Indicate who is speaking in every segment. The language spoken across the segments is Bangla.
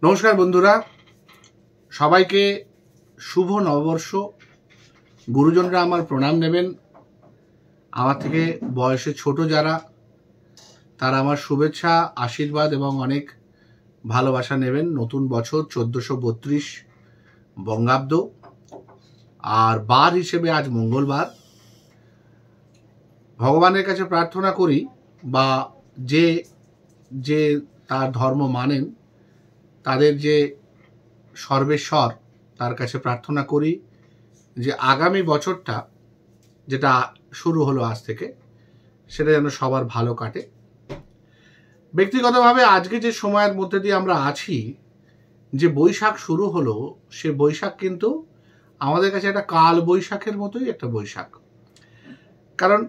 Speaker 1: নমস্কার বন্ধুরা, সবাইকে শুভ নববর্ষ। গুরুজনরা আমার প্রণাম নেবেন। আমার থেকে বয়সে ছোট যারা, তারা আমার শুভেচ্ছা, আশীর্বাদ এবং অনেক ভালোবাসা নেবেন। নতুন বছর 1432 বঙ্গাব্দ, আর বার হিসেবে আজ মঙ্গলবার। ভগবানের কাছে প্রার্থনা করি, বা যে যে তার ধর্ম মানেন তাদের যে সর্বেশ্বর, তার কাছে প্রার্থনা করি যে আগামী বছরটা যেটা শুরু হলো আজ থেকে, সেটা যেন সবার ভালো কাটে। ব্যক্তিগতভাবে আজকে যে সময়ের মধ্যে দিয়ে আমরা আছি, যে বৈশাখ শুরু হলো, সে বৈশাখ কিন্তু আমাদের কাছে একটা কাল বৈশাখের মতোই একটা বৈশাখ। কারণ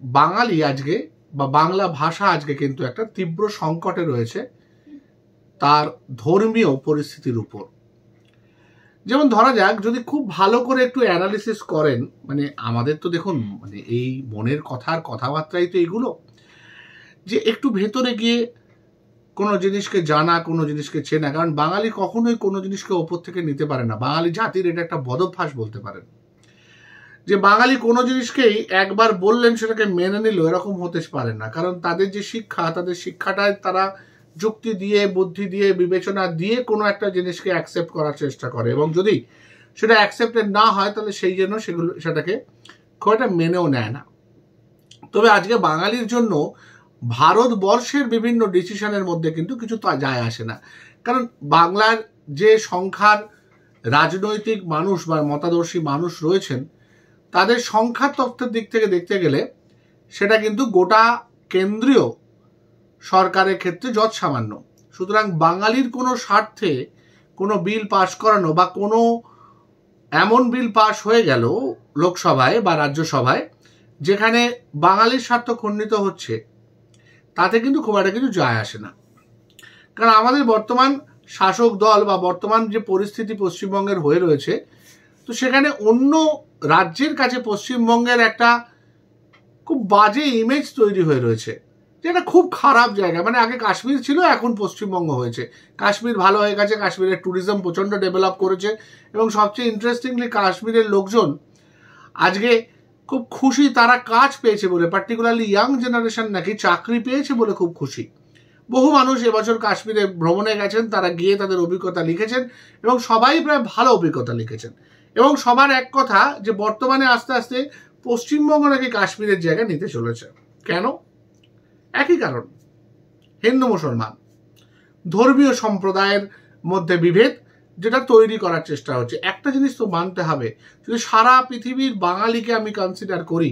Speaker 1: বাঙালি আজকে, বা বাংলা ভাষা আজকে কিন্তু একটা তীব্র সংকটে রয়েছে তার ধর্মীয় পরিস্থিতির উপর। যেমন ধরা যাক, যদি খুব ভালো করে একটু অ্যানালিসিস করেন, মানে আমাদের তো দেখুন, মানে এই মনের কথার কথাবার্তাই তো এইগুলো, যে একটু ভেতরে গিয়ে কোনো জিনিসকে জানা, কোনো জিনিসকে চেনা। কারণ বাঙালি কখনোই কোনো জিনিসকে ওপর থেকে নিতে পারে না। বাঙালি জাতির এটা একটা বদভ্যাস বলতে পারেন, যে বাঙালি কোনো জিনিসকেই একবার বললেন সেটাকে মেনে নিল, এরকম হতে পারে না। কারণ তাদের যে শিক্ষা, তাদের শিক্ষাটায় তারা যুক্তি দিয়ে, বুদ্ধি দিয়ে, বিবেচনা দিয়ে কোনো একটা জিনিসকে অ্যাকসেপ্ট করার চেষ্টা করে, এবং যদি সেটা অ্যাকসেপ্টেড না হয় তাহলে সেই জন্য সেটাকে খুব একটা মেনেও নেয় না। তবে আজকে বাঙালির জন্য ভারতবর্ষের বিভিন্ন ডিসিশনের মধ্যে কিন্তু কিছু যায় আসে না। কারণ বাংলার যে সংখ্যার রাজনৈতিক মানুষ বা মতাদর্শী মানুষ রয়েছেন, তাদের সংখ্যার তথ্যের দিক থেকে দেখতে গেলে সেটা কিন্তু গোটা কেন্দ্রীয় সরকারের ক্ষেত্রে যৎসামান্য। সুতরাং বাঙালির কোনো স্বার্থে কোনো বিল পাশ করানো, বা কোনো এমন বিল পাশ হয়ে গেল লোকসভায় বা রাজ্যসভায় যেখানে বাঙালির স্বার্থ খণ্ডিত হচ্ছে, তাতে কিন্তু খুব একটা কিছু যায় আসে না। কারণ আমাদের বর্তমান শাসক দল বা বর্তমান যে পরিস্থিতি পশ্চিমবঙ্গের হয়ে রয়েছে, তো সেখানে অন্য রাজ্যের কাছে পশ্চিমবঙ্গের একটা খুব বাজে ইমেজ তৈরি হয়ে রয়েছে, যেটা খুব খারাপ জায়গা। মানে আগে কাশ্মীর ছিল, এখন পশ্চিমবঙ্গ হয়েছে। কাশ্মীর ভালো হয়ে গেছে, কাশ্মীরের ট্যুরিজম প্রচণ্ড ডেভেলপ করেছে, এবং সবচেয়ে ইন্টারেস্টিংলি কাশ্মীরের লোকজন আজকে খুব খুশি, তারা কাজ পেয়েছে বলে। পার্টিকুলারলি ইয়াং জেনারেশন নাকি চাকরি পেয়েছে বলে খুব খুশি। বহু মানুষ এবছর কাশ্মীরে ভ্রমণে গেছেন, তারা গিয়ে তাদের অভিজ্ঞতা লিখেছেন, এবং সবাই প্রায় ভালো অভিজ্ঞতা লিখেছেন। এবং সবার এক কথা, যে বর্তমানে আস্তে আস্তে পশ্চিমবঙ্গ নাকি কাশ্মীরের জায়গা নিতে চলেছে। কেন? একই কারণ, হিন্দু মুসলমান ধর্মীয় সম্প্রদায়ের মধ্যে বিভেদ, যেটা তৈরি করার চেষ্টা হচ্ছে। একটা জিনিস তো মানতে হবে, যদি সারা পৃথিবীর বাঙালিকে আমি কনসিডার করি,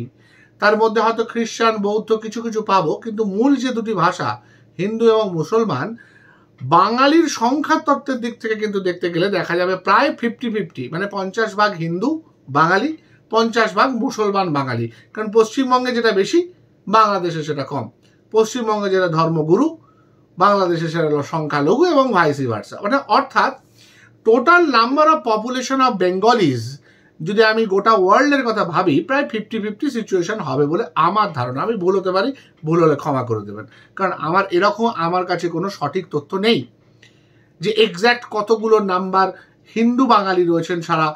Speaker 1: তার মধ্যে হয়তো খ্রিস্টান, বৌদ্ধ কিছু কিছু পাবো, কিন্তু মূল যে দুটি ভাষা হিন্দু এবং মুসলমান, বাঙালির সংখ্যার তত্ত্বের দিক থেকে কিন্তু দেখতে গেলে দেখা যাবে প্রায় 50-50, মানে 50 ভাগ হিন্দু বাঙালি, 50 ভাগ মুসলমান বাঙালি। কারণ পশ্চিমবঙ্গে যেটা বেশি, বাংলাদেশে সেটা কম। পশ্চিমবঙ্গে যেটা ধর্মগুরু, বাংলাদেশে সেটা সংখ্যালঘু, এবং ভাইসি ভার্সা। মানে অর্থাৎ total number of population of Bengalis যদি আমি গোটা ওয়ার্ল্ডের কথা ভাবি, প্রায় 50-50 সিচুয়েশন হবে বলে আমার ধারণা। আমি ভুল হতে পারি, ভুল হলে ক্ষমা করে দেবেন। কারণ আমার কাছে কোনো সঠিক তথ্য নেই যে এক্স্যাক্ট কতগুলো নাম্বার হিন্দু বাঙালি রয়েছেন সারা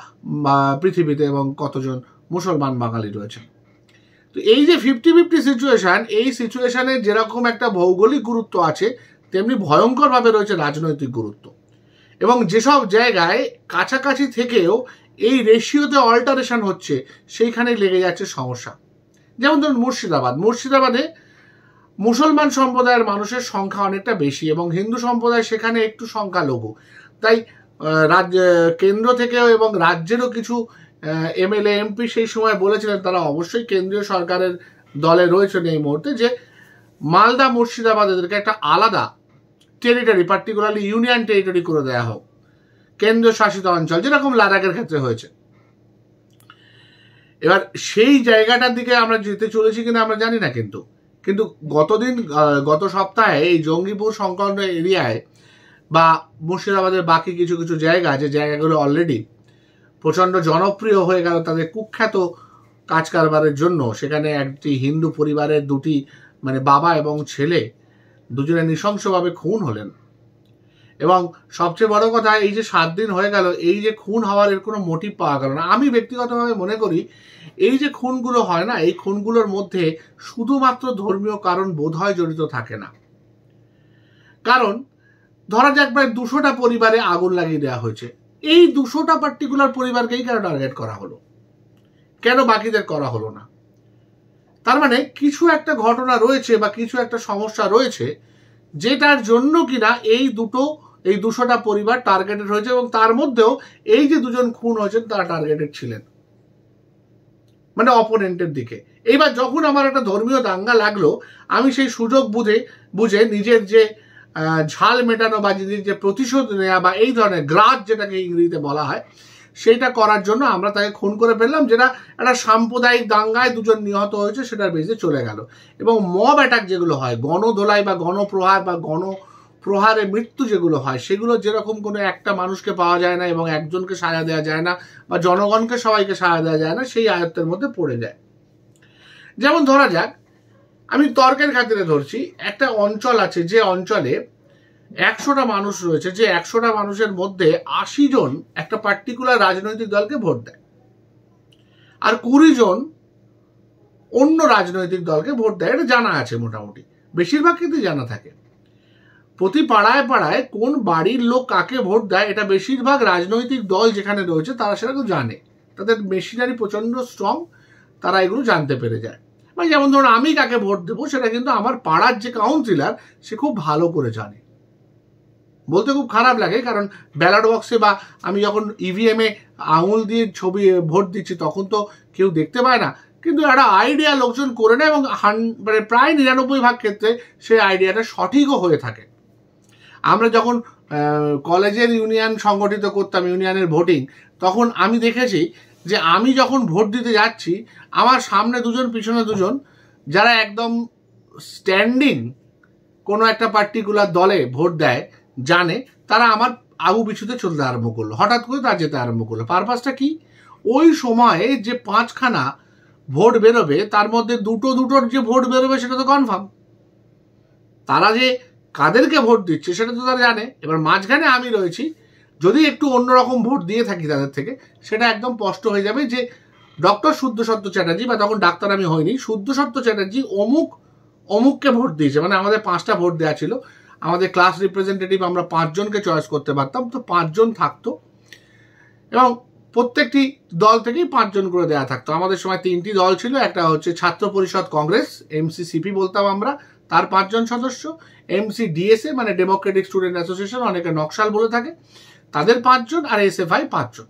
Speaker 1: পৃথিবীতে, এবং কতজন মুসলমান বাঙালি রয়েছেন। তো এই যে 50-50 সিচুয়েশন, এই সিচুয়েশনের যেরকম একটা ভৌগোলিক গুরুত্ব আছে, তেমনি ভয়ঙ্করভাবে রয়েছে রাজনৈতিক গুরুত্ব। এবং যেসব জায়গায় কাছাকাছি থেকেও এই রেশিওতে অল্টারেশন হচ্ছে, সেইখানে লেগে যাচ্ছে সমস্যা। যেমন ধরুন মুর্শিদাবাদে মুসলমান সম্প্রদায়ের মানুষের সংখ্যা অনেকটা বেশি, এবং হিন্দু সম্প্রদায় সেখানে একটু সংখ্যালঘু। তাই কেন্দ্র থেকেও এবং রাজ্যেরও কিছু এমএলএ এমপি সেই সময় বলেছিলেন, তারা অবশ্যই কেন্দ্রীয় সরকারের দলে রয়েছেন এই মুহূর্তে, যে মালদা, মুর্শিদাবাদ এদেরকে একটা আলাদা টেরিটরি, পার্টিকুলারলি ইউনিয়ন টেরিটরি করে দেওয়া হোক, কেন্দ্রীয় শাসিত অঞ্চল, যেরকম লাদাখের ক্ষেত্রে হয়েছে। এবার সেই জায়গাটার দিকে আমরা যেতে চলেছি কিনা আমরা জানি না, কিন্তু গত সপ্তাহে এই জঙ্গিপুর সংলগ্ন এরিয়ায় বা মুর্শিদাবাদের বাকি কিছু কিছু জায়গা, যে জায়গাগুলো অলরেডি প্রচণ্ড জনপ্রিয় হয়ে গেল তাদের কুখ্যাত কাজ কারবারের জন্য, সেখানে একটি হিন্দু পরিবারের দুটি, মানে বাবা এবং ছেলে, দুজনে নৃশংসভাবে খুন হলেন। এবং সবচেয়ে বড় কথা, এই যে 7 দিন হয়ে গেল, এই যে খুন হওয়ার এর কোনো মোটিভ পাওয়া গেল না। আমি ব্যক্তিগতভাবে মনে করি এই যে খুনগুলো হয় না, এই খুনগুলোর মধ্যে শুধুমাত্র ধর্মীয় কারণ বোধহয় জড়িত থাকে না। কারণ ধরা যাক প্রায় 200টা পরিবারে আগুন লাগিয়ে দেওয়া হয়েছে, এই 200টা পার্টিকুলার পরিবারকেই কেন টার্গেট করা হলো, কেন বাকিদের করা হলো না? তার মানে কিছু একটা ঘটনা রয়েছে বা কিছু একটা সমস্যা রয়েছে, যেটার জন্য কিনা এই 200টা পরিবার টার্গেটেড হয়েছে, এবং তার মধ্যেও এই যে 2জন খুন হয়েছেন তারা টার্গেটেড ছিলেন, মানে অপোনেন্টের দিকে। এইবার যখন আমার একটা ধর্মীয় দাঙ্গা লাগলো, আমি সেই সুযোগ বুঝে নিজের যে ঝাল মেটানো বা নিজের যে প্রতিশোধ নেওয়া বা এই ধরনের গ্রাজ যেটাকে ইংরেজিতে বলা হয়, সেটা করার জন্য আমরা তাকে খুন করে ফেললাম, যেটা একটা সাম্প্রদায়িক দাঙ্গায় 2জন নিহত হয়েছে সেটার বেজে চলে গেল। এবং মব অ্যাটাক যেগুলো হয়, গণধোলাই বা গণপ্রহার বা গণপ্রহারে মৃত্যু যেগুলো হয়, সেগুলো যেরকম কোনো একটা মানুষকে পাওয়া যায় না এবং একজনকে সাজা দেওয়া যায় না বা জনগণকে সবাইকে সাজা দেওয়া যায় না, সেই আয়ত্তের মধ্যে পড়ে যায়। যেমন ধরা যাক, আমি তর্কের খাতিরে ধরছি, একটা অঞ্চল আছে, যে অঞ্চলে 100টা মানুষ রয়েছে, যে 100টা মানুষের মধ্যে 80 জন একটা পার্টিকুলার রাজনৈতিক দলকে ভোট দেয়, আর 20 জন অন্য রাজনৈতিক দলকে ভোট দেয়। এটা জানা আছে, মোটামুটি বেশিরভাগ কিন্তু জানা থাকে। প্রতি পাড়ায় পাড়ায় কোন বাড়ির লোক কাকে ভোট দেয়, এটা বেশিরভাগ রাজনৈতিক দল যেখানে রয়েছে তারা সেটা জানে, তাদের মেশিনারি প্রচন্ড স্ট্রং, তারা এগুলো জানতে পেরে যায়। মানে যেমন ধরুন, আমি কাকে ভোট দেবো সেটা কিন্তু আমার পাড়ার যে কাউন্সিলর সে খুব ভালো করে জানে। বলতে খুব খারাপ লাগে, কারণ ব্যালট বক্সে বা আমি যখন ইভিএম এ আঙুল দিয়ে ছবি ভোট দিচ্ছি তখন তো কেউ দেখতে পায় না, কিন্তু একটা আইডিয়া লোকজন করে নেয়, এবং মানে প্রায় 99% ক্ষেত্রে সেই আইডিয়াটা সঠিকও হয়ে থাকে। আমরা যখন কলেজের ইউনিয়ন সংগঠিত করতাম, ইউনিয়নের ভোটিং, তখন আমি দেখেছি যে আমি যখন ভোট দিতে যাচ্ছি, আমার সামনে 2জন পিছনে 2জন, যারা একদম স্ট্যান্ডিং কোনো একটা পার্টিকুলার দলে ভোট দেয় জানে, তারা আমার আগু পিছুতে চলতে আরম্ভ করলো, হঠাৎ করে তারা যেতে আরম্ভ করলো। পারপাসটা কি? ওই সময়ে যে 5খানা ভোট বেরোবে তার মধ্যে দুটোর যে ভোট বেরোবে সেটা তো কনফার্ম, তারা যে কাদেরকে ভোট দিচ্ছে সেটা তো তারা জানে। এবার মাঝখানে আমি রয়েছি, যদি একটু অন্যরকম ভোট দিয়ে থাকি তাদের থেকে, সেটা একদম স্পষ্ট হয়ে যাবে যে ডক্টর শুদ্ধসত্য চ্যাটার্জি, বা তখন ডাক্তার আমি হইনি, শুদ্ধসত্য চ্যাটার্জি অমুককে ভোট দিয়েছে। মানে আমাদের 5টা ভোট দেওয়া ছিল, আমাদের ক্লাস রিপ্রেজেন্টেটিভ আমরা 5 জনকে চয়েস করতে পারতাম, তো 5 জন থাকতো, এবং প্রত্যেকটি দল থেকেই 5 জন করে দেওয়া থাকতো। আমাদের সময় 3টি দল ছিল, একটা হচ্ছে ছাত্র পরিষদ কংগ্রেস, MCCP বলতাম আমরা, তার 5 জন সদস্য, MCDSA মানে ডেমোক্রেটিক স্টুডেন্ট অ্যাসোসিয়েশন, অনেকে নকশাল বলে থাকে, তাদের 5 জন, আর SFI 5 জন।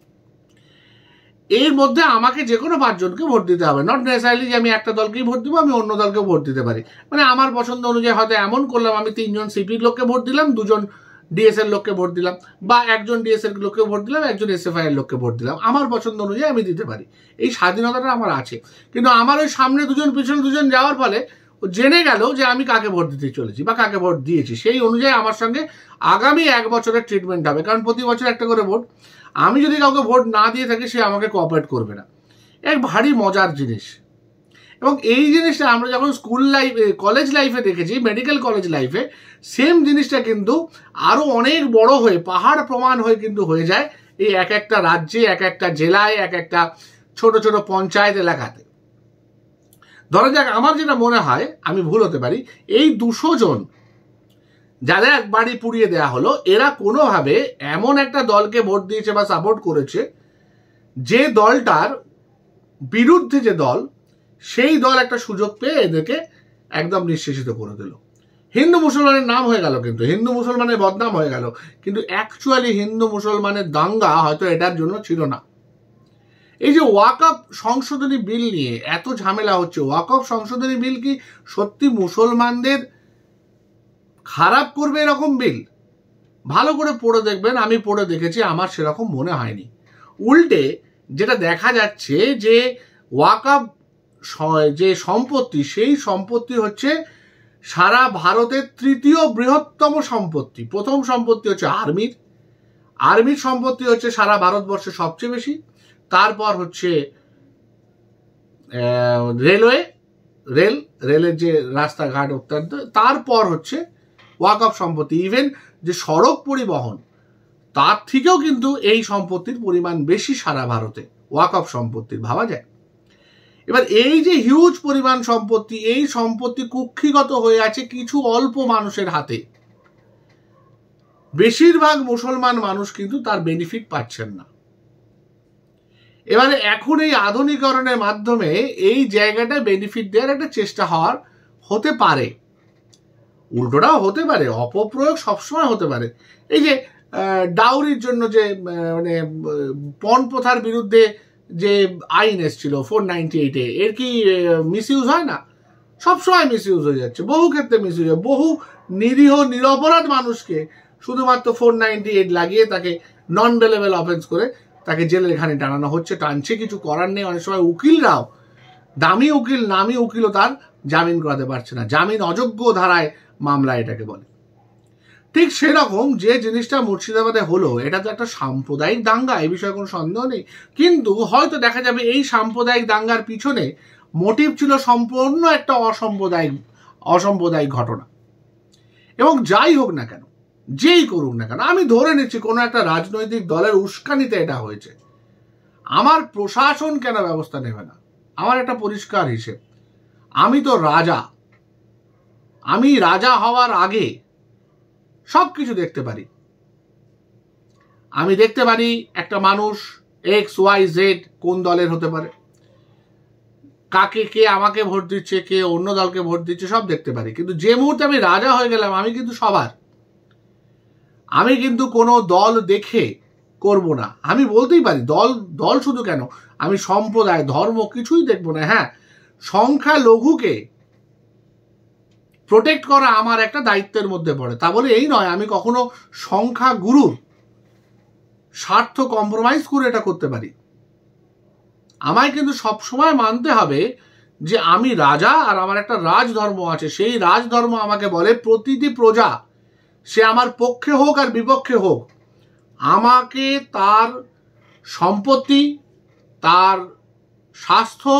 Speaker 1: এর মধ্যে আমাকে যে কোনো 5 জনকে ভোট দিতে হবে, নট নেসেসারিলি যে আমি একটা দলকেই ভোট দিব, আমি অন্য দলকেও ভোট দিতে পারি। মানে আমার পছন্দ অনুযায়ী হয়তো এমন করলাম, আমি 3 জন সিপির লোককে ভোট দিলাম, 2 জন ডিএস এর লোককে ভোট দিলাম, বা 1 জন ডিএস এর লোককে ভোট দিলাম, 1 জন SFI এর লোককে ভোট দিলাম, আমার পছন্দ অনুযায়ী আমি দিতে পারি, এই স্বাধীনতাটা আমার আছে। কিন্তু আমার ওই সামনে 2 জন পিছনে 2 জন যাওয়ার ফলে ও জেনে গেল যে আমি কাকে ভোট দিতে চলেছি বা কাকে ভোট দিয়েছি, সেই অনুযায়ী আমার সঙ্গে আগামী 1 বছরের ট্রিটমেন্ট হবে, কারণ প্রতি বছর একটা করে ভোট। আমি যদি কাউকে ভোট না দিয়ে থাকি, সে আমাকে কোঅপারেট করবে না। এক ভারী মজার জিনিস। এবং এই জিনিসটা আমরা যখন স্কুল লাইফে, কলেজ লাইফে দেখেছি, মেডিকেল কলেজ লাইফে, সেম জিনিসটা কিন্তু আরো অনেক বড় হয়ে পাহাড় প্রমাণ হয়ে কিন্তু হয়ে যায় এই এক একটা রাজ্যে, এক একটা জেলায়, এক একটা ছোট ছোট পঞ্চায়েত এলাকাতে। ধরা যাক, আমার যেটা মনে হয়, আমি ভুল হতে পারি, এই 200 জন যাদের এক বাড়ি পুড়িয়ে দেওয়া হলো, এরা কোনোভাবে এমন একটা দলকে ভোট দিয়েছে বা সাপোর্ট করেছে, যে দলটার বিরুদ্ধে যে দল, সেই দল একটা সুযোগ পেয়ে এদেরকে একদম নিঃশেষিত করে দিল। হিন্দু মুসলমানের নাম হয়ে গেল, কিন্তু হিন্দু মুসলমানের বদনাম হয়ে গেল, কিন্তু অ্যাকচুয়ালি হিন্দু মুসলমানের দাঙ্গা হয়তো এটার জন্য ছিল না। এই যে ওয়াকফ সংশোধনী বিল নিয়ে এত ঝামেলা হচ্ছে, ওয়াকফ সংশোধনী বিল কি সত্যি মুসলমানদের খারাপ করবে এরকম বিল? ভালো করে পড়ে দেখবেন, আমি পড়ে দেখেছি, আমার সেরকম মনে হয়নি। উল্টে যেটা দেখা যাচ্ছে যে ওয়াকফ যে সম্পত্তি, সেই সম্পত্তি হচ্ছে সারা ভারতের 3য় বৃহত্তম সম্পত্তি। প্রথম সম্পত্তি হচ্ছে আর্মির সম্পত্তি হচ্ছে সারা ভারতবর্ষে সবচেয়ে বেশি, তারপর হচ্ছে রেলের যে রাস্তাঘাট অত্যন্ত, তারপর হচ্ছে ওয়াকফ সম্পত্তি। ইভেন যে সড়ক পরিবহন তার থেকেও কিন্তু এই সম্পত্তির পরিমাণ বেশি সারা ভারতে ওয়াকফ সম্পত্তির, ভাবা যায়। এবার এই যে হিউজ পরিমাণ সম্পত্তি, এই সম্পত্তি কুক্ষিগত হয়ে আছে কিছু অল্প মানুষের হাতে। বেশিরভাগ মুসলমান মানুষ কিন্তু তার বেনিফিট পাচ্ছেন না। এবারে এখন এই আধুনিকরণের মাধ্যমে এই জায়গাটা বেনিফিট দেওয়ার একটা চেষ্টা হতে পারে, উল্টোটাও হতে পারে, অপপ্রয়োগ সবসময় হতে পারে। এই যে ডাউরির জন্য যে মানে পণ প্রথার বিরুদ্ধে যে আইন এসেছিল 498-এ, এর কি মিসইউজ হয় না? সবসময় মিসইউজ হয়ে যাচ্ছে, বহু ক্ষেত্রে মিসইউজ হয়। বহু নিরীহ নিরপরাধ মানুষকে শুধুমাত্র 498 লাগিয়ে তাকে নন বেলেবল অফেন্স করে তাকে জেলের এখানে টানানো হচ্ছে, টানছে, কিছু করার নেই। অনেক সময় উকিলরাও, দামি উকিল, নামি উকিলও তার জামিন করাতে পারছে না, জামিন অযোগ্য ধারায় মামলা এটাকে বলে। ঠিক সেরকম যে জিনিসটা মুর্শিদাবাদে হলো, এটা তো একটা সাম্প্রদায়িক দাঙ্গা, এই বিষয়ে কোনো সন্দেহ নেই। কিন্তু হয়তো দেখা যাবে এই সাম্প্রদায়িক দাঙ্গার পিছনে মোটিভ ছিল সম্পূর্ণ একটা অসাম্প্রদায়িক ঘটনা। এবং যাই হোক না কেন, যেই করুক না কেন, আমি ধরে নিচ্ছি কোনো একটা রাজনৈতিক দলের উস্কানিতে এটা হয়েছে। আমার প্রশাসন কেন ব্যবস্থা নেবে না? আমার একটা পরিষ্কার হিসেব, আমি তো রাজা, আমি রাজা হওয়ার আগে সবকিছু দেখতে পারি। আমি দেখতে পারি একটা মানুষ XYZ কোন দলের হতে পারে, কে আমাকে ভোট দিচ্ছে, কে অন্য দলকে ভোট দিচ্ছে, সব দেখতে পারি। কিন্তু যে মুহূর্তে আমি রাজা হয়ে গেলাম, আমি কিন্তু সবার, আমি কিন্তু কোনো দল দেখে করব না। আমি বলতেই পারি দল শুধু কেন, আমি সম্প্রদায়, ধর্ম কিছুই দেখবো না। হ্যাঁ, সংখ্যালঘুকে প্রোটেক্ট করা আমার একটা দায়িত্বের মধ্যে পড়ে। তা বলে এই নয় আমি কখনো সংখ্যাগুরুর স্বার্থ কম্প্রোমাইজ করে এটা করতে পারি। আমায় কিন্তু সবসময় মানতে হবে যে আমি রাজা, আর আমার একটা রাজধর্ম আছে। সেই রাজধর্ম আমাকে বলে প্রতিটি প্রজা, সে আমার পক্ষে হোক আর বিপক্ষে হোক, আমাকে তার সম্পত্তি, তার স্বাস্থ্য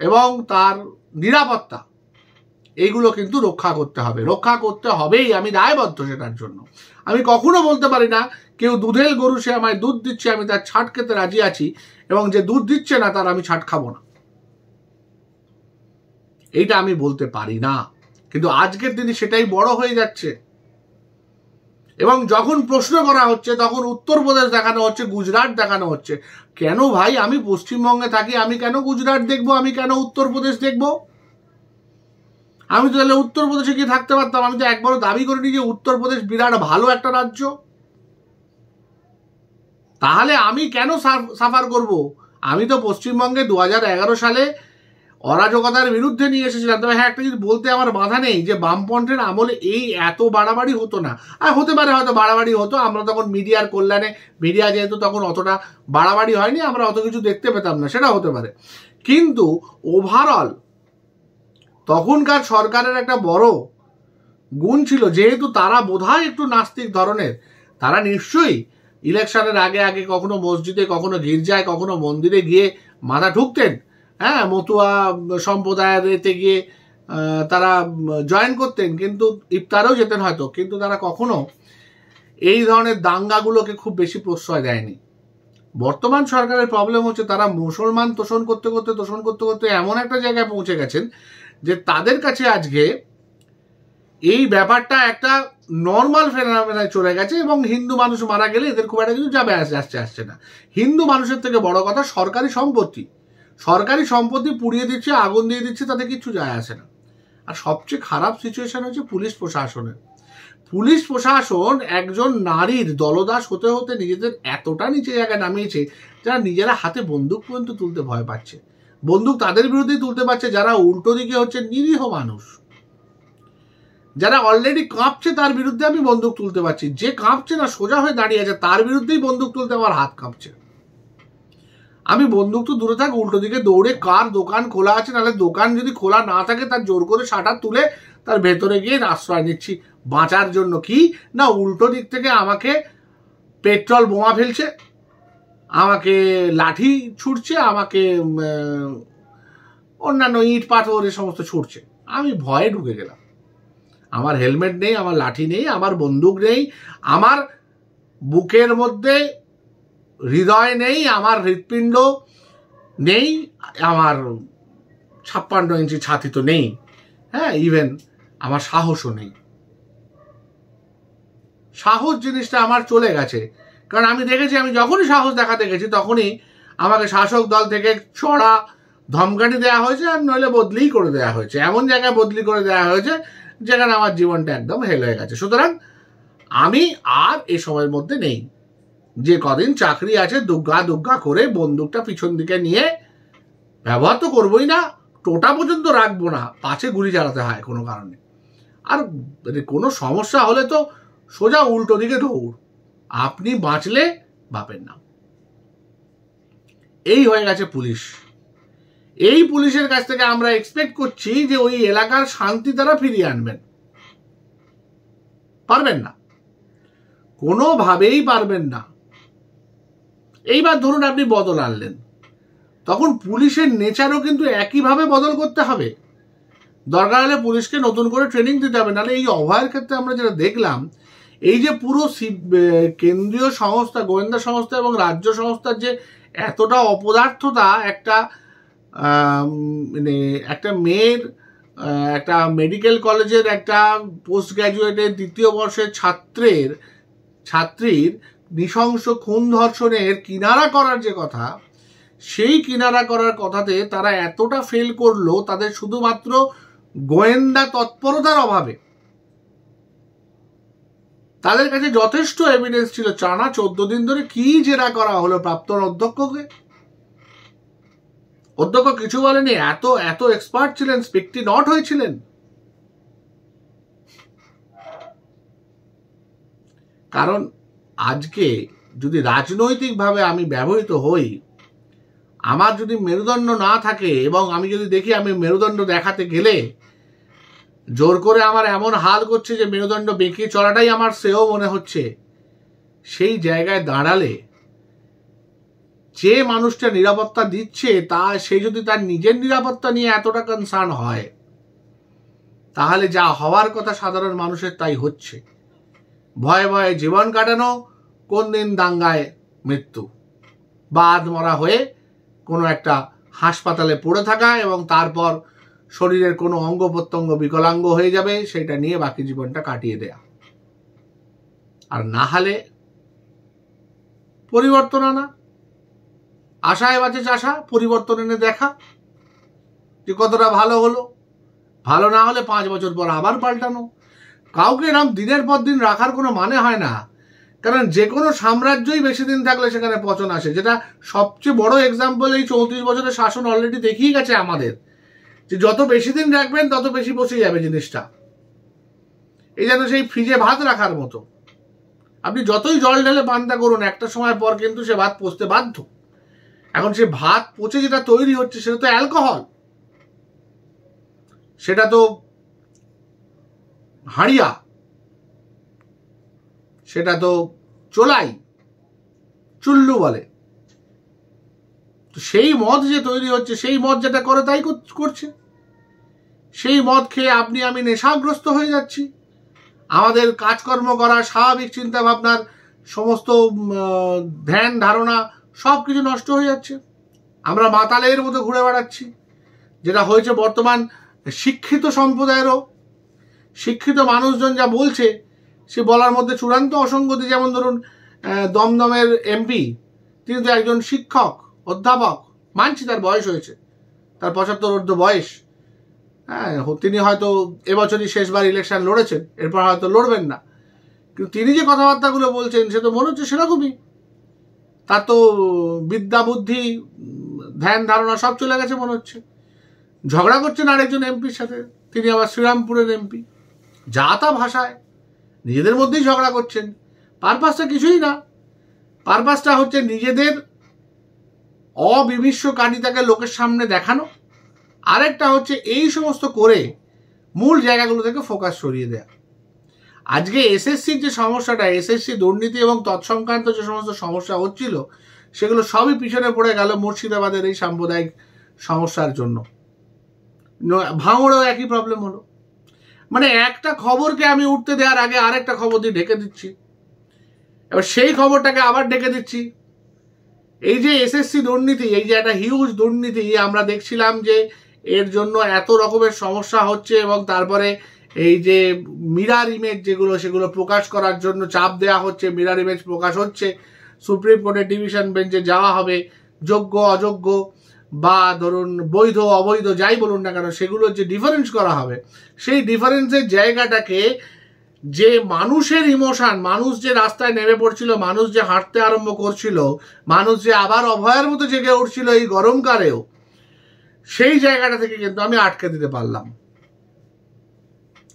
Speaker 1: এবং তার নিরাপত্তা, এইগুলো কিন্তু রক্ষা করতে হবে, রক্ষা করতে হবেই। আমি দায়বদ্ধ সেটার জন্য। আমি কখনো বলতে পারি না কেউ দুধের গরু, সে আমায় দুধ দিচ্ছে, আমি তার ছাট খেতে রাজি আছি, এবং যে দুধ দিচ্ছে না তার আমি ছাট খাবো না, এইটা আমি বলতে পারি না। কিন্তু আজকের দিনে সেটাই বড় হয়ে যাচ্ছে। এবং যখন প্রশ্ন করা হচ্ছে তখন উত্তরপ্রদেশ দেখানো হচ্ছে, গুজরাট দেখানো হচ্ছে। কেন ভাই, আমি পশ্চিমবঙ্গে থাকি, আমি কেন গুজরাট দেখবো, আমি কেন উত্তরপ্রদেশ দেখবো? আমি তো তাহলে উত্তরপ্রদেশে গিয়ে থাকতে পারতাম। আমি তো একবারও দাবি করিনি যে উত্তরপ্রদেশ বিরাট ভালো একটা রাজ্য। তাহলে আমি কেন সাফার করব? আমি তো পশ্চিমবঙ্গে 2011 সালে অরাজকতার বিরুদ্ধে নিয়ে এসেছিলাম। তবে হ্যাঁ, একটা জিনিস বলতে আমার বাধা নেই যে বামপন্থের আমলে এই এত বাড়াবাড়ি হতো না। আর হতে পারে হয়তো বাড়াবাড়ি হতো, আমরা তখন মিডিয়ার কল্যাণে, মিডিয়া যেহেতু তখন অতটা বাড়াবাড়ি হয়নি, আমরা অত কিছু দেখতে পেতাম না, সেটা হতে পারে। কিন্তু ওভারঅল তখনকার সরকারের একটা বড় গুণ ছিল, যেহেতু তারা বোধহয় একটু নাস্তিক ধরনের, তারা নিশ্চয়ই ইলেকশনের আগে আগে কখনো মসজিদে, কখনো গির্জায়, কখনো মন্দিরে গিয়ে মাথা ঠুকতেন। হ্যাঁ, মতুয়া সম্প্রদায়ের এতে গিয়ে তারা জয়েন করতেন, কিন্তু ইফতারেও যেতেন হয়তো, কিন্তু তারা কখনো এই ধরনের দাঙ্গাগুলোকে খুব বেশি প্রশ্রয় দেয়নি। বর্তমান সরকারের প্রবলেম হচ্ছে তারা মুসলমান তোষণ করতে করতে এমন একটা জায়গায় পৌঁছে গেছেন যে তাদের কাছে আজকে এই ব্যাপারটা একটা নর্মাল ফেনোমেনায় চলে গেছে। এবং হিন্দু মানুষ মারা গেলে এদের খুব একটা কিছু যাবে আসছে না। হিন্দু মানুষের থেকে বড় কথা সরকারি সম্পত্তি পুড়িয়ে দিচ্ছে, আগুন দিয়ে দিচ্ছে, তাতে কিছু যায় আসে না। আর সবচেয়ে খারাপ সিচুয়েশন হচ্ছে পুলিশ প্রশাসনের। পুলিশ প্রশাসন একজন নারীর দলদাস হতে হতে নিজেদের এতটা নিচে জায়গায় নামিয়েছে, যারা নিজেরা হাতে বন্দুক পর্যন্ত তুলতে ভয় পাচ্ছে। বন্দুক তাদের বিরুদ্ধেই তুলতে পারছে যারা উল্টো দিকে হচ্ছে নিরীহ মানুষ, যারা অলরেডি কাঁপছে তার বিরুদ্ধে আমি বন্দুক তুলতে পারছি। যে কাঁপছে না, সোজা হয়ে দাঁড়িয়ে আছে, তার বিরুদ্ধেই বন্দুক তুলতে আমার হাত কাঁপছে। আমি বন্দুক তো দূরে থাক, উল্টো দিকে দৌড়ে কার দোকান খোলা আছে, নাহলে দোকান যদি খোলা না থাকে তার জোর করে শাটার তুলে তার ভেতরে গিয়ে আশ্রয় নিচ্ছি বাঁচার জন্য। কি না, উল্টো দিক থেকে আমাকে পেট্রোল বোমা ফেলছে, আমাকে লাঠি ছুটছে, আমাকে অন্যান্য ইট পাথর এ সমস্ত ছুটছে। আমি ভয়ে ঢুকে গেলাম। আমার হেলমেট নেই, আমার লাঠি নেই, আমার বন্দুক নেই, আমার বুকের মধ্যে হৃদয় নেই, আমার হৃৎপিণ্ড নেই, আমার 56 ইঞ্চি ছাতি তো নেই, হ্যাঁ, ইভেন আমার সাহসও নেই। সাহস জিনিসটা আমার চলে গেছে, কারণ আমি দেখেছি আমি যখনই সাহস দেখাতে গেছি তখনই আমাকে শাসক দল থেকে চড়া ধমকানি দেওয়া হয়েছে, আর নইলে বদলি করে দেওয়া হয়েছে, এমন জায়গায় বদলি করে দেওয়া হয়েছে যেখানে আমার জীবনটা একদম হেল হয়ে গেছে। সুতরাং আমি আর এ সময়ের মধ্যে নেই। যে কদিন চাকরি আছে দুগ্গা দুগ্গা করে বন্দুকটা পিছন দিকে নিয়ে ব্যবহার তো করবোই না, টোটা পর্যন্ত রাখবো না, পাছে গুলি চালাতে হয় কোনো কারণে। আর কোনো সমস্যা হলে তো সোজা উল্টো দিকে দৌড়, আপনি বাঁচলে বাপের নাম। এই হয়ে গেছে পুলিশ। এই পুলিশের কাছ থেকে আমরা এক্সপেক্ট করছি যে ওই এলাকার শান্তি তারা ফিরিয়ে আনবেন। পারবেন না, কোনোভাবেই পারবেন না। এইবার ধরুন আপনি বদল আনলেন, তখন পুলিশের নেচারও কিন্তু একইভাবে বদল করতে হবে। দরকার হলে পুলিশকে নতুন করে ট্রেনিং দিতে হবে। নাহলে এই অভয়ের ক্ষেত্রে আমরা যেটা দেখলাম, এই যে পুরো কেন্দ্রীয় সংস্থা, গোয়েন্দা সংস্থা এবং রাজ্য সংস্থার যে এতটা অপদার্থতা, মানে একটা মেয়ের, একটা মেডিকেল কলেজের একটা পোস্ট গ্র্যাজুয়েটের 2য় বর্ষের ছাত্রীর নৃশংস খুন ধর্ষণের কিনারা করার যে কথা, সেই কিনারা করার কথাতে তারা এতটা ফেল করলো তাদের শুধুমাত্র গোয়েন্দা তৎপরতার অভাবে। তাদের কাছে যথেষ্ট এভিডেন্স ছিল। টানা 14 দিন ধরে কি জেরা করা হলো প্রাক্তন অধ্যক্ষকে? অধ্যক্ষ কিছু বলেনি, এত এত এক্সপার্ট ছিলেন, স্পিকটি নট হয়েছিলেন। কারণ আজকে যদি রাজনৈতিকভাবে আমি ব্যবহৃত হই, আমার যদি মেরুদণ্ড না থাকে এবং আমি যদি দেখি আমি মেরুদণ্ড দেখাতে গেলে জোর করে আমার এমন হাল করছে যে মেরুদণ্ড বেঁকিয়ে চলাটাই আমার শ্রেয় মনে হচ্ছে, সেই জায়গায় দাঁড়ালে যে মানুষটা নিরাপত্তা দিচ্ছে সে যদি তার নিজের নিরাপত্তা নিয়ে এতটা কনসার্ন হয়, তাহলে যা হওয়ার কথা সাধারণ মানুষের তাই হচ্ছে। ভয়ে ভয়ে জীবন কাটানো, কোন দিন দাঙ্গায় মৃত্যু বা আধমরা হয়ে কোনো একটা হাসপাতালে পড়ে থাকা এবং তারপর শরীরের কোনো অঙ্গ প্রত্যঙ্গ বিকলাঙ্গ হয়ে যাবে, সেটা নিয়ে বাকি জীবনটা কাটিয়ে দেয়া। আর না হলে পরিবর্তন আনা, আশায় বাঁচে চাষা, পরিবর্তন এনে দেখা যে কতটা ভালো হলো। ভালো না হলে 5 বছর পর আবার পাল্টানো। কাউকে এরকম দিনের পর দিন রাখার কোনো মানে হয় না, কারণ যে কোনো সাম্রাজ্যই বেশি দিন থাকলে সেখানে পচন আসে। যেটা সবচেয়ে বড় এক্সাম্পল এই 34 বছরের শাসন অলরেডি দেখিয়ে গেছে আমাদের, যে যত বেশি দিন রাখবেন তত বেশি পচে যাবে জিনিসটা। এই যেন সেই ফ্রিজে ভাত রাখার মতো, আপনি যতই জল ঢেলে পান্তা করুন, একটা সময় পর কিন্তু সে ভাত পচতে বাধ্য। এখন সে ভাত পচে যেটা তৈরি হচ্ছে সেটা তো অ্যালকোহল, সেটা তো হাড়িয়া, সেটা তো চোলাই, চুল্লু বলে। তো সেই মদ যে তৈরি হচ্ছে, সেই মদ যেটা করে তাই করছে। সেই মদ খেয়ে আপনি আমি নেশাগ্রস্ত হয়ে যাচ্ছি। আমাদের কাজকর্ম করার স্বাভাবিক চিন্তা ভাবনার সমস্ত ধ্যান ধারণা সব কিছু নষ্ট হয়ে যাচ্ছে। আমরা মাতালের মতো ঘুরে বেড়াচ্ছি। যেটা হয়েছে বর্তমান শিক্ষিত সম্প্রদায়েরও, শিক্ষিত মানুষজন যা বলছে সে বলার মধ্যে চূড়ান্ত অসঙ্গতি। যেমন ধরুন দমদমের এমপি, তিনি তো একজন শিক্ষক, অধ্যাপক, মানছি তার বয়স হয়েছে, তার 75 বয়স। হ্যাঁ, তিনি হয়তো এবছরই শেষবার ইলেকশন লড়েছেন, এরপর হয়তো লড়বেন না, কিন্তু তিনি যে কথাবার্তাগুলো বলছেন সে তো মনে হচ্ছে সেরকমই। তার তো বিদ্যা বুদ্ধি ধ্যান ধারণা সব চলে গেছে মনে হচ্ছে। ঝগড়া করছেন আরেকজন এমপির সাথে, তিনি আবার শ্রীরামপুরের এমপি। যা তা ভাষায় নিজেদের মধ্যেই ঝগড়া করছেন। পারপাসটা কিছুই না, পারপাসটা হচ্ছে নিজেদের অবিমিষ্যকারিতাকে লোকের সামনে দেখানো, আরেকটা হচ্ছে এই সমস্ত করে মূল জায়গাগুলো থেকে ফোকাস সরিয়ে দেয়া। আজকে এসএসসির যে সমস্যাটা, এসএসসি দুর্নীতি এবং তৎসংক্রান্ত যে সমস্ত সমস্যা হচ্ছিল, সেগুলো সবই পিছনে পড়ে গেল মুর্শিদাবাদের এই সাম্প্রদায়িক সমস্যার জন্য। ভাঙড়েও একই প্রবলেম হলো। মানে একটা খবরকে আমি উঠতে দেওয়ার আগে আরেকটা খবর দিয়ে ঢেকে দিচ্ছি, এবার সেই খবরটাকে আবার ঢেকে দিচ্ছি। এই যে এসএসসি দুর্নীতি, এই যে একটা হিউজ দুর্নীতি, আমরা দেখছিলাম যে এর জন্য এত রকমের সমস্যা হচ্ছে, এবং তারপরে এই যে মিরার ইমেজ যেগুলো সেগুলো প্রকাশ করার জন্য চাপ দেওয়া হচ্ছে, মিরার ইমেজ প্রকাশ হচ্ছে, সুপ্রিম কোর্টের ডিভিশন বেঞ্চে যাওয়া হবে, যোগ্য অযোগ্য বা ধরুন বৈধ অবৈধ যাই বলুন না কেন সেগুলোর যে ডিফারেন্স করা হবে, সেই ডিফারেন্সের জায়গাটাকে যে মানুষের ইমোশন, মানুষ যে রাস্তায় নেমে পড়ছিল, মানুষ যে হাঁটতে আরম্ভ করছিল, মানুষ যে আবার অভয়ের মতো জেগে উঠছিল এই গরমকালেও, সেই জায়গাটা থেকে কিন্তু আমি আটকে দিতে পারলাম।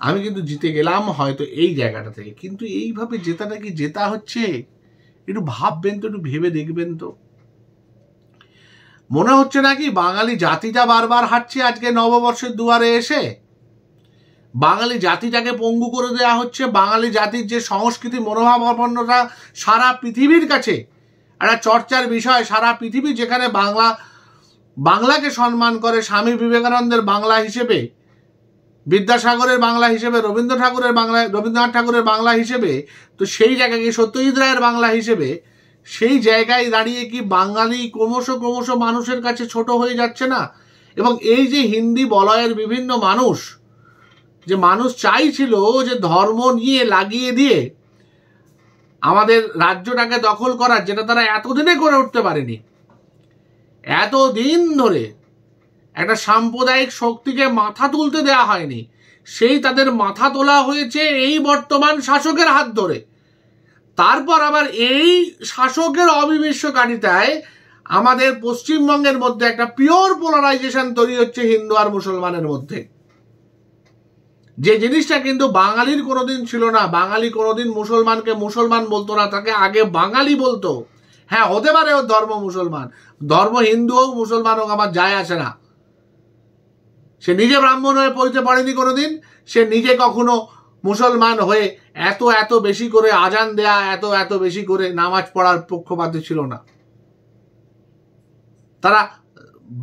Speaker 1: আমি কিন্তু জিতে গেলাম হয়তো এই জায়গাটা থেকে, কিন্তু এইভাবে জেতাটা কি জেতা হচ্ছে? একটু ভাববেন তো, একটু ভেবে দেখবেন তো। মনে হচ্ছে নাকি বাঙালি জাতিটা বারবার হাঁটছে আজকে নববর্ষের দুয়ারে এসে? বাঙালি জাতিটাকে পঙ্গু করে দেওয়া হচ্ছে। বাঙালি জাতির যে সংস্কৃতি মনোভাবাপন্নতা সারা পৃথিবীর কাছে একটা চর্চার বিষয়, সারা পৃথিবী যেখানে বাংলাকে সম্মান করে, স্বামী বিবেকানন্দের বাংলা হিসেবে, বিদ্যাসাগরের বাংলা হিসেবে, রবীন্দ্রনাথ ঠাকুরের বাংলা হিসেবে, তো সেই জায়গায় কি সত্যজিৎ রায়ের বাংলা হিসেবে, সেই জায়গায় দাঁড়িয়ে কি বাঙালি ক্রমশ মানুষের কাছে ছোট হয়ে যাচ্ছে না? এবং এই যে হিন্দি বলয়ের বিভিন্ন মানুষ, যে মানুষ চাইছিল যে ধর্ম নিয়ে লাগিয়ে দিয়ে আমাদের রাজ্যটাকে দখল করার, যেটা তারা এতদিনে করে উঠতে পারেনি, এতদিন ধরে একটা সাম্প্রদায়িক শক্তিকে মাথা তুলতে দেয়া হয়নি, সেই তাদের মাথা তোলা হয়েছে এই বর্তমান শাসকের হাত ধরে। তারপর আবার এই শাসকের অবিমিশ্রকারিতায় আমাদের পশ্চিমবঙ্গের মধ্যে একটা পিওর পোলারাইজেশন তৈরি হচ্ছে হিন্দু আর মুসলমানের মধ্যে, যে জিনিসটা কিন্তু বাঙালির কোনোদিন ছিল না। বাঙালি কোনোদিন মুসলমানকে মুসলমান বলতো না, তাকে আগে বাঙালি বলতো। হ্যাঁ, হতে পারে ওর ধর্ম মুসলমান, ধর্ম হিন্দু হোক মুসলমান হোক আমার যায় আসে না। সে নিজে ব্রাহ্মণ হয়ে পড়তে পারেনি কোনোদিন, সে নিজে কখনো মুসলমান হয়ে এত বেশি করে আজান দেয়া, এত বেশি করে নামাজ পড়ার পক্ষপাতী ছিল না। তারা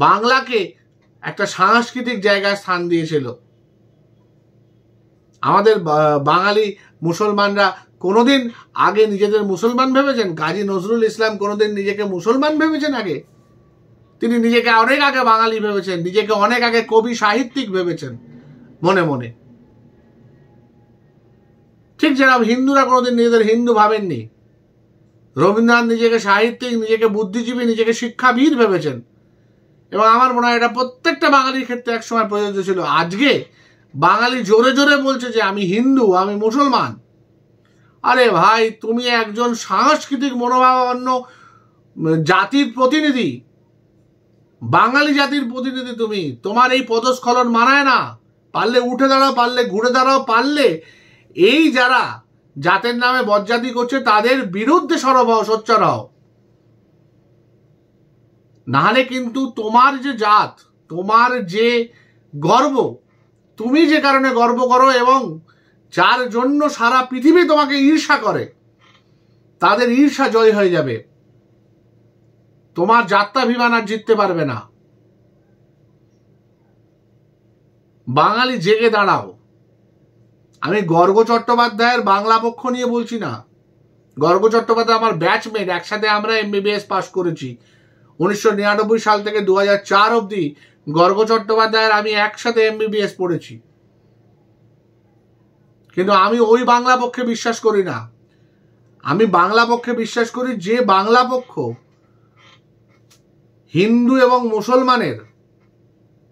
Speaker 1: বাংলাকে একটা সাংস্কৃতিক জায়গায় স্থান দিয়েছিল। আমাদের বাঙালি মুসলমানরা কোনোদিন আগে নিজেদের মুসলমান ভেবেছেন? কাজী নজরুল ইসলাম কোনোদিন নিজেকে মুসলমান ভেবেছেন আগে? তিনি নিজেকে অনেক আগে বাঙালি ভেবেছেন, নিজেকে অনেক আগে কবি সাহিত্যিক ভেবেছেন মনে মনে। ঠিক যেরকম হিন্দুরা কোনোদিন নিজেদের হিন্দু ভাবেননি। রবীন্দ্রনাথ নিজেকে সাহিত্যিক, নিজেকে বুদ্ধিজীবী, নিজেকে শিক্ষাবিদ ভেবেছেন, এবং আমার মনে হয় এটা প্রত্যেকটা বাঙালির ক্ষেত্রে একসময় প্রযোজ্য ছিল। আজকে বাঙালি জোরে জোরে বলছে যে আমি হিন্দু, আমি মুসলমান। আরে ভাই, তুমি একজন সাংস্কৃতিক মনোভাবাপন্ন জাতির প্রতিনিধি, বাঙালি জাতির প্রতিনিধি তুমি। তোমার এই পদস্খলন মানায় না। পারলে উঠে দাঁড়াও, পারলে ঘুরে দাঁড়াও, পারলে এই যারা জাতের নামে বজ্জাতি করছে তাদের বিরুদ্ধে সরব হও, সোচ্চার হও। নাহলে কিন্তু তোমার যে জাত, তোমার যে গর্ব, তুমি যে কারণে গর্ব করো এবং যার জন্য সারা পৃথিবী তোমাকে ঈর্ষা করে, তাদের ঈর্ষা জয় হয়ে যাবে। তোমার যাত্রাভিমান আর জিততে পারবে না। বাঙালি জেগে দাঁড়াও। আমি গর্গ চট্টোপাধ্যায়ের বাংলা পক্ষ নিয়ে বলছি না। গর্গ চট্টোপাধ্যায় আমার ব্যাচমেট, একসাথে আমরা MBBS পাস করেছি 1999 সাল থেকে 2004 অবধি। গর্গ চট্টোপাধ্যায়ের আমি একসাথে MBBS পড়েছি, কিন্তু আমি ওই বাংলা পক্ষে বিশ্বাস করি না। আমি বাংলা পক্ষে বিশ্বাস করি যে বাংলা পক্ষ হিন্দু এবং মুসলমানের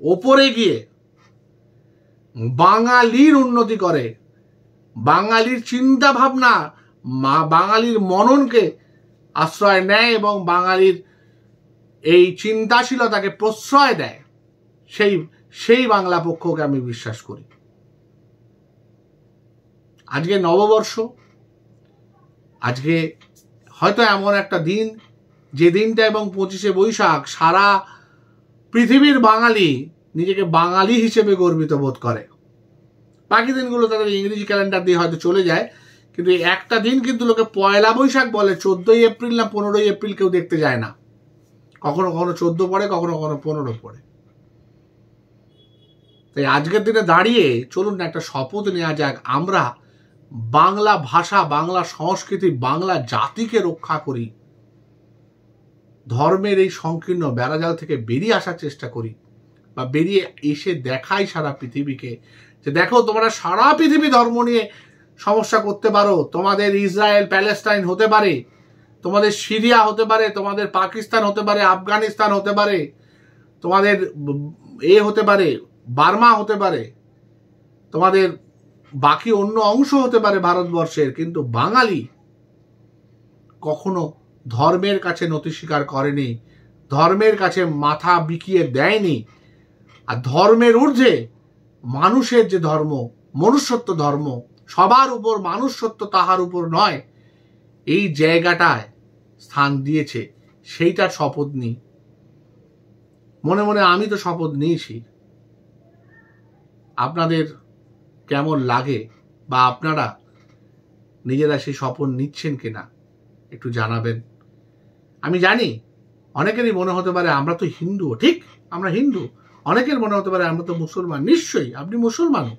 Speaker 1: ওপরে গিয়ে বাঙালির উন্নতি করে, বাঙালির চিন্তা ভাবনা, বাঙালির মননকে আশ্রয় নেয় এবং বাঙালির এই চিন্তাশীলতাকে প্রশ্রয় দেয়, সেই বাংলা পক্ষকে আমি বিশ্বাস করি। আজকে নববর্ষ, আজকে হয়তো এমন একটা দিন যে দিনটা এবং 25শে বৈশাখ সারা পৃথিবীর বাঙালি নিজেকে বাঙালি হিসেবে গর্বিত বোধ করে। বাকি দিনগুলো তাদের ইংরেজি ক্যালেন্ডার দিয়ে হয়তো চলে যায়, কিন্তু একটা দিন কিন্তু লোকে পয়লা বৈশাখ বলে। 14ই এপ্রিল না 15ই এপ্রিল কেউ দেখতে যায় না। কখনো কখনো 14 পড়ে, কখনো কখনো 15 পড়ে। তাই আজকের দিনে দাঁড়িয়ে চলুন না একটা শপথ নেওয়া যাক, আমরা বাংলা ভাষা, বাংলা সংস্কৃতি, বাংলা জাতিকে রক্ষা করি, ধর্মের এই সংকীর্ণ বেড়াজাল থেকে বেরিয়ে আসার চেষ্টা করি, বা বেরিয়ে এসে দেখাই সারা পৃথিবীকে যে দেখো তোমরা সারা পৃথিবী ধর্ম নিয়ে সমস্যা করতে পারো, তোমাদের ইসরায়েল প্যালেস্টাইন হতে পারে, তোমাদের সিরিয়া হতে পারে, তোমাদের পাকিস্তান হতে পারে, আফগানিস্তান হতে পারে, তোমাদের হতে পারে, বার্মা হতে পারে, তোমাদের বাকি অন্য অংশ হতে পারে ভারতবর্ষের, কিন্তু বাঙালি কখনো ধর্মের কাছে নতি স্বীকার করেনি, ধর্মের কাছে মাথা বিকিয়ে দেয়নি। আর ধর্মের ঊর্ধ্বে মানুষের যে ধর্ম, মনুষ্যত্ব ধর্ম, সবার উপর মানুষত্ব তাহার উপর নয়, এই জায়গাটায় স্থান দিয়েছে, সেইটার শপথ নিই। মনে মনে আমি তো শপথ নিয়েছি, আপনাদের কেমন লাগে বা আপনারা নিজেরা সেই শপথ নিচ্ছেন কিনা একটু জানাবেন। আমি জানি অনেকেরই মনে হতে পারে আমরা তো হিন্দু, ঠিক আমরা হিন্দু, অনেকের মনে হতে পারে আমরা তো মুসলমান, নিশ্চয়ই আপনি মুসলমানও,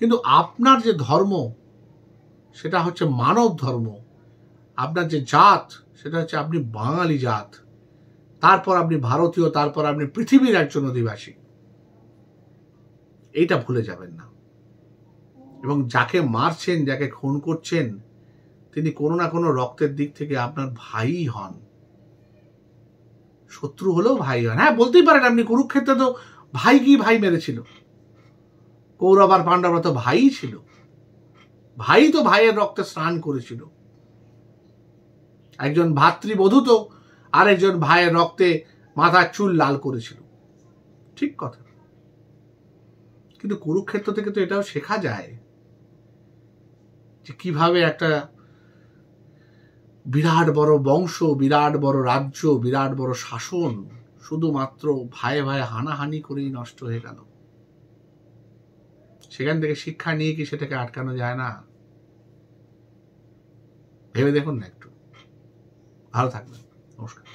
Speaker 1: কিন্তু আপনার যে ধর্ম সেটা হচ্ছে মানব ধর্ম, আপনার যে জাত সেটা হচ্ছে আপনি বাঙালি জাত, তারপর আপনি ভারতীয়, তারপর আপনি পৃথিবীর একজন অধিবাসী, এইটা ভুলে যাবেন না। এবং যাকে মারছেন, যাকে খুন করছেন, তিনি কোনো না কোনো রক্তের দিক থেকে আপনার ভাই হন, শত্রু হলেও ভাই হন। হ্যাঁ, বলতেই পারেন আপনি কুরুক্ষেত্রে তো ভাই কি ভাই মেরেছিল, কৌরব আর পাণ্ডবরা তো ভাই ছিল, ভাই তো ভাইয়ের রক্তে স্নান করেছিল, একজন ভাতৃবধূ তো আরেকজন ভাইয়ের রক্তে মাথার চুল লাল করেছিল, ঠিক কথা। কিন্তু কুরুক্ষেত্র থেকে তো এটাও শেখা যায় যে কিভাবে একটা বিরাট বড় বংশ, বিরাট বড় রাজ্য, বিরাট বড় শাসন শুধুমাত্র ভাইয়ে ভাইয়ে হানাহানি করেই নষ্ট হয়ে গেল। সেখান থেকে শিক্ষা নিয়ে কি সেটাকে আটকানো যায় না? ভেবে দেখুন না একটু। ভালো থাকবেন, নমস্কার।